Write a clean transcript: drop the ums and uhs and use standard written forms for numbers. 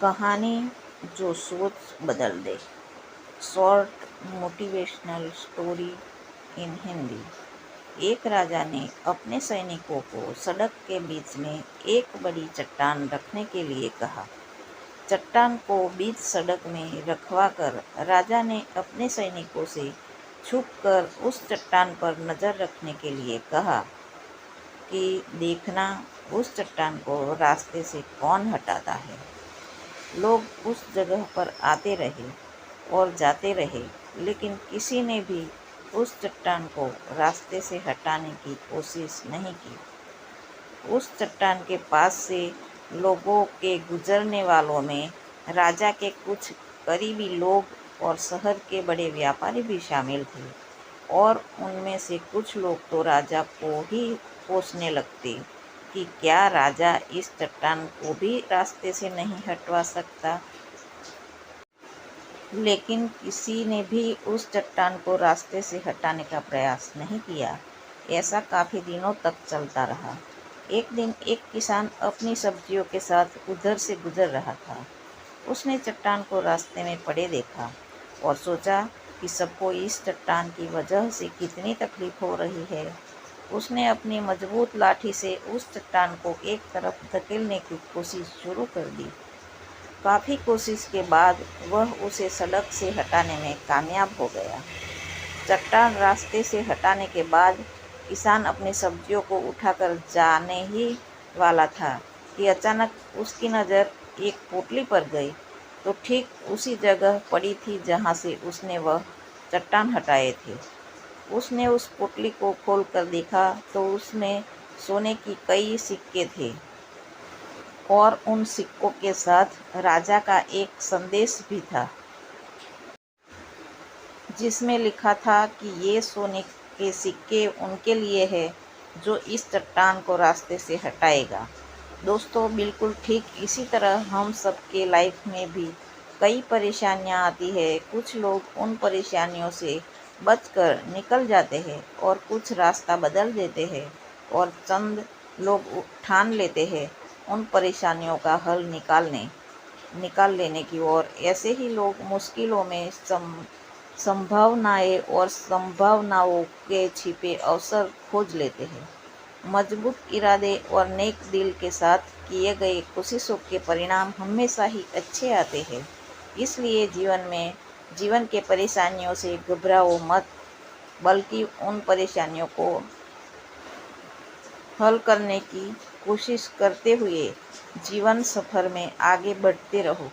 कहानी जो सोच बदल दे। Short motivational story in Hindi. एक राजा ने अपने सैनिकों को सड़क के बीच में एक बड़ी चट्टान रखने के लिए कहा। चट्टान को बीच सड़क में रखवाकर राजा ने अपने सैनिकों से छुपकर उस चट्टान पर नजर रखने के लिए कहा कि देखना उस चट्टान को रास्ते से कौन हटाता है। लोग उस जगह पर आते रहे और जाते रहे, लेकिन किसी ने भी उस चट्टान को रास्ते से हटाने की कोशिश नहीं की। उस चट्टान के पास से लोगों के गुजरने वालों में राजा के कुछ करीबी लोग और शहर के बड़े व्यापारी भी शामिल थे, और उनमें से कुछ लोग तो राजा को ही कोसने लगते कि क्या राजा इस चट्टान को भी रास्ते से नहीं हटवा सकता। लेकिन किसी ने भी उस चट्टान को रास्ते से हटाने का प्रयास नहीं किया। ऐसा काफ़ी दिनों तक चलता रहा। एक दिन एक किसान अपनी सब्जियों के साथ उधर से गुजर रहा था। उसने चट्टान को रास्ते में पड़े देखा और सोचा कि सबको इस चट्टान की वजह से कितनी तकलीफ हो रही है। उसने अपनी मजबूत लाठी से उस चट्टान को एक तरफ धकेलने की कोशिश शुरू कर दी। काफ़ी कोशिश के बाद वह उसे सड़क से हटाने में कामयाब हो गया। चट्टान रास्ते से हटाने के बाद किसान अपनी सब्जियों को उठाकर जाने ही वाला था कि अचानक उसकी नज़र एक पोटली पर गई, तो ठीक उसी जगह पड़ी थी जहाँ से उसने वह चट्टान हटाए थे। उसने उस पोटली को खोलकर देखा तो उसमें सोने की कई सिक्के थे, और उन सिक्कों के साथ राजा का एक संदेश भी था, जिसमें लिखा था कि ये सोने के सिक्के उनके लिए है जो इस चट्टान को रास्ते से हटाएगा। दोस्तों, बिल्कुल ठीक इसी तरह हम सबके लाइफ में भी कई परेशानियां आती है। कुछ लोग उन परेशानियों से बचकर निकल जाते हैं और कुछ रास्ता बदल देते हैं, और चंद लोग ठान लेते हैं उन परेशानियों का हल निकाल लेने की। और ऐसे ही लोग मुश्किलों में संभावनाएं और संभावनाओं के छिपे अवसर खोज लेते हैं। मजबूत इरादे और नेक दिल के साथ किए गए कोशिशों के परिणाम हमेशा ही अच्छे आते हैं। इसलिए जीवन के परेशानियों से घबराओ मत, बल्कि उन परेशानियों को हल करने की कोशिश करते हुए जीवन सफर में आगे बढ़ते रहो।